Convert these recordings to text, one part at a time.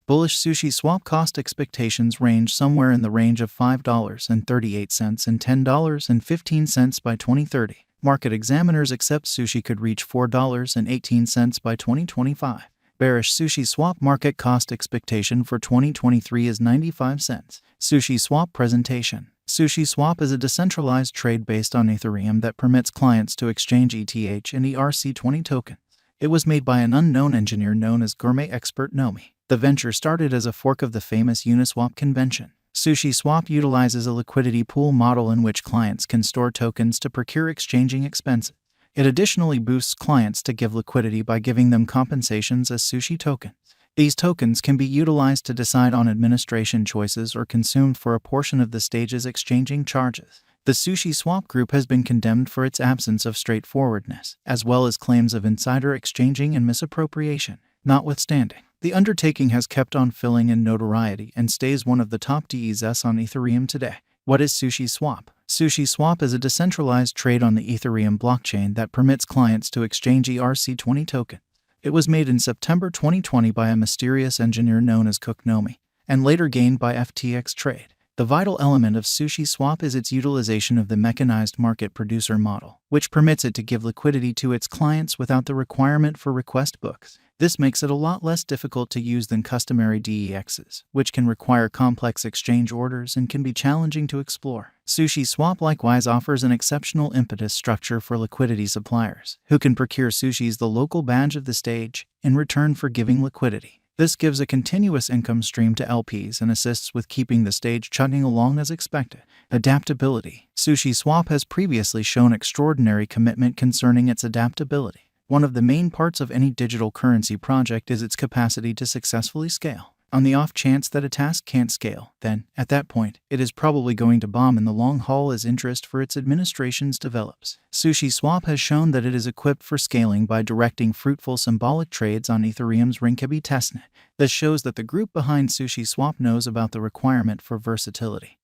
Bullish sushi swap cost expectations range somewhere in the range of $5.38 and $10.15 by 2030. Market examiners accept sushi could reach $4.18 by 2025. Bearish sushi swap market cost expectation for 2023 is 95 cents. Sushi swap presentation. Sushi swap is a decentralized trade based on Ethereum that permits clients to exchange ETH and ERC20 tokens. It was made by an unknown engineer known as Gourmet Expert Nomi. The venture started as a fork of the famous Uniswap convention. Sushi swap utilizes a liquidity pool model in which clients can store tokens to procure exchanging expenses. It additionally boosts clients to give liquidity by giving them compensations as sushi tokens. These tokens can be utilized to decide on administration choices or consumed for a portion of the stage's exchanging charges. The Sushi Swap Group has been condemned for its absence of straightforwardness, as well as claims of insider exchanging and misappropriation. Notwithstanding, the undertaking has kept on filling in notoriety and stays one of the top DES on Ethereum today. What is Sushi Swap? Sushi Swap is a decentralized trade on the Ethereum blockchain that permits clients to exchange ERC20 tokens. It was made in September 2020 by a mysterious engineer known as Cook Nomi, and later gained by FTX Trade. The vital element of Sushi Swap is its utilization of the mechanized market producer model, which permits it to give liquidity to its clients without the requirement for request books. This makes it a lot less difficult to use than customary DEXs, which can require complex exchange orders and can be challenging to explore. Sushi Swap likewise offers an exceptional impetus structure for liquidity suppliers, who can procure sushi's the local badge of the stage, in return for giving liquidity. This gives a continuous income stream to LPs and assists with keeping the stage chugging along as expected. Adaptability. Sushi Swap has previously shown extraordinary commitment concerning its adaptability. One of the main parts of any digital currency project is its capacity to successfully scale. On the off chance that a task can't scale, then, at that point, it is probably going to bomb in the long haul as interest for its administrations develops. Sushi Swap has shown that it is equipped for scaling by directing fruitful symbolic trades on Ethereum's Rinkaby testnet. This shows that the group behind Sushi Swap knows about the requirement for versatility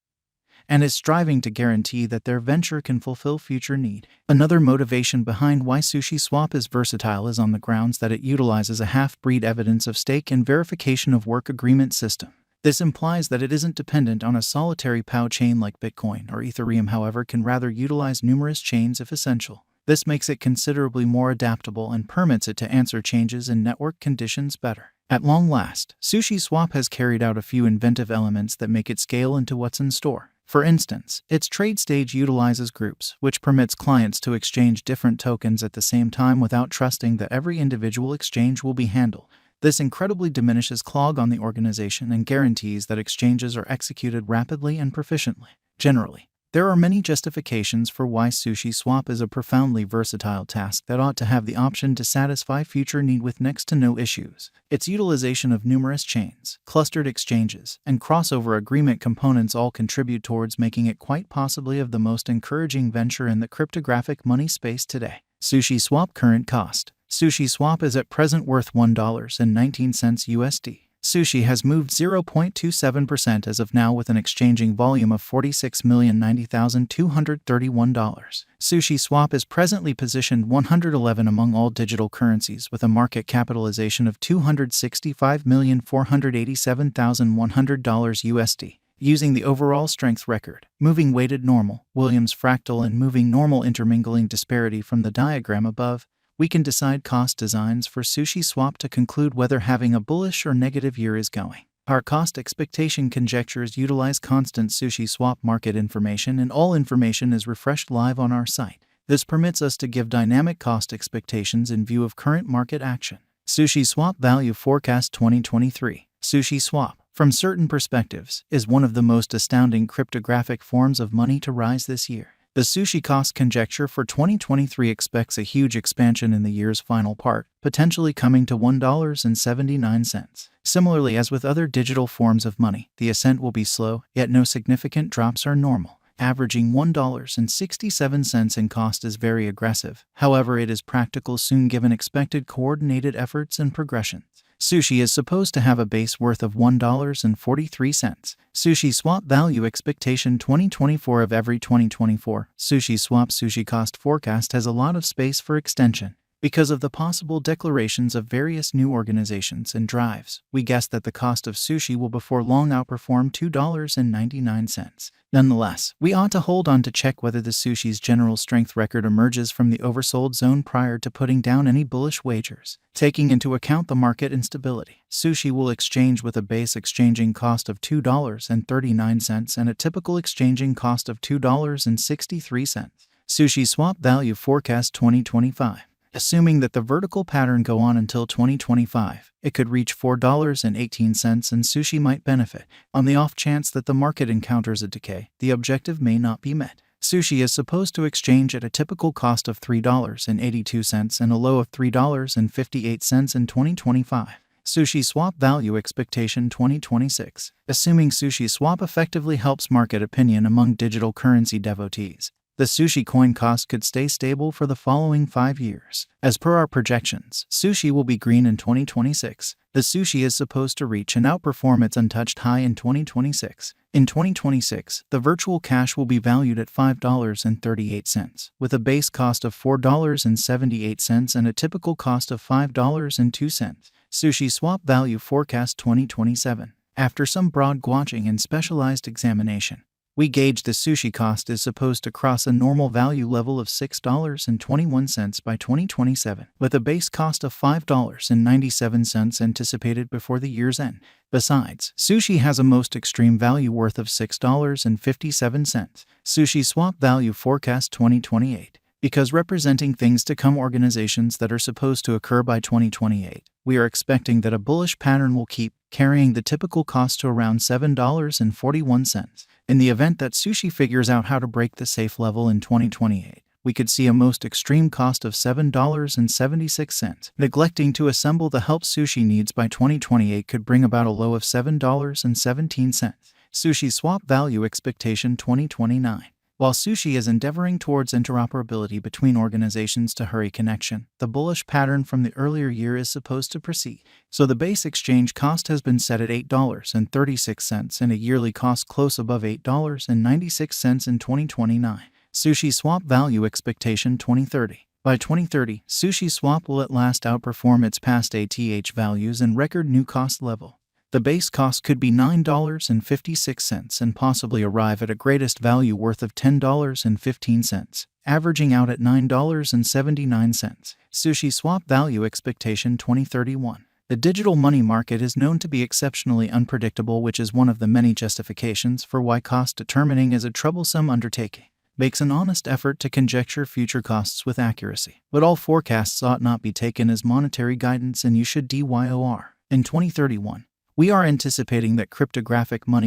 and is striving to guarantee that their venture can fulfill future need. Another motivation behind why Sushi Swap is versatile is on the grounds that it utilizes a half-breed evidence of stake and verification of work agreement system. This implies that it isn't dependent on a solitary POW chain like Bitcoin or Ethereum, however, can rather utilize numerous chains if essential. This makes it considerably more adaptable and permits it to answer changes in network conditions better. At long last, Sushi Swap has carried out a few inventive elements that make it scale into what's in store. For instance, its trade stage utilizes groups, which permits clients to exchange different tokens at the same time without trusting that every individual exchange will be handled. This incredibly diminishes clog on the organization and guarantees that exchanges are executed rapidly and proficiently. Generally, there are many justifications for why Sushi Swap is a profoundly versatile task that ought to have the option to satisfy future need with next to no issues. Its utilization of numerous chains, clustered exchanges, and crossover agreement components all contribute towards making it quite possibly of the most encouraging venture in the cryptographic money space today. Sushi Swap current cost. Sushi Swap is at present worth $1.19 USD. Sushi has moved 0.27% as of now with an exchanging volume of $46,090,231. Sushi Swap is presently positioned 111 among all digital currencies with a market capitalization of $265,487,100 USD. Using the overall strength record, moving weighted normal, Williams fractal and moving normal intermingling disparity from the diagram above, we can decide cost designs for Sushi Swap to conclude whether having a bullish or negative year is going. Our cost expectation conjectures utilize constant Sushi Swap market information, and all information is refreshed live on our site. This permits us to give dynamic cost expectations in view of current market action. Sushi Swap Value Forecast 2023. Sushi Swap, from certain perspectives, is one of the most astounding cryptographic forms of money to rise this year. The Sushi cost conjecture for 2023 expects a huge expansion in the year's final part, potentially coming to $1.79. Similarly, as with other digital forms of money, the ascent will be slow, yet no significant drops are normal. Averaging $1.67 in cost is very aggressive. However, it is practical soon given expected coordinated efforts and progressions. Sushi is supposed to have a base worth of $1.43. Sushi Swap Value Expectation 2024 of every 2024. Sushi Swap Sushi Cost Forecast has a lot of space for extension. Because of the possible declarations of various new organizations and drives, we guess that the cost of sushi will before long outperform $2.99. Nonetheless, we ought to hold on to check whether the sushi's general strength record emerges from the oversold zone prior to putting down any bullish wagers. Taking into account the market instability, sushi will exchange with a base exchanging cost of $2.39 and a typical exchanging cost of $2.63. Sushi swap value forecast 2025. Assuming that the vertical pattern go on until 2025, it could reach $4.18 and sushi might benefit. On the off chance that the market encounters a decay, the objective may not be met. Sushi is supposed to exchange at a typical cost of $3.82 and a low of $3.58 in 2025. Sushi swap value expectation 2026. Assuming sushi swap effectively helps market opinion among digital currency devotees, the sushi coin cost could stay stable for the following 5 years. As per our projections, sushi will be green in 2026. The sushi is supposed to reach and outperform its untouched high in 2026. In 2026, the virtual cash will be valued at $5.38, with a base cost of $4.78 and a typical cost of $5.02. Sushi swap value forecast 2027. After some broad gwatching and specialized examination, we gauge the sushi cost is supposed to cross a normal value level of $6.21 by 2027, with a base cost of $5.97 anticipated before the year's end. Besides, sushi has a most extreme value worth of $6.57. Sushi swap value forecast 2028. Because representing things to come organizations that are supposed to occur by 2028, we are expecting that a bullish pattern will keep carrying the typical cost to around $7.41. In the event that sushi figures out how to break the safe level in 2028, we could see a most extreme cost of $7.76. Neglecting to assemble the help sushi needs by 2028 could bring about a low of $7.17. Sushi swap value expectation 2029. While sushi is endeavoring towards interoperability between organizations to hurry connection, the bullish pattern from the earlier year is supposed to proceed. So the base exchange cost has been set at $8.36 and a yearly cost close above $8.96 in 2029. Sushi swap value expectation 2030. By 2030, sushi swap will at last outperform its past ATH values and record new cost level. The base cost could be $9.56 and possibly arrive at a greatest value worth of $10.15, averaging out at $9.79. Sushi swap value expectation 2031. The digital money market is known to be exceptionally unpredictable, which is one of the many justifications for why cost determining is a troublesome undertaking. Makes an honest effort to conjecture future costs with accuracy, but all forecasts ought not be taken as monetary guidance and you should DYOR. In 2031, we are anticipating that cryptographic money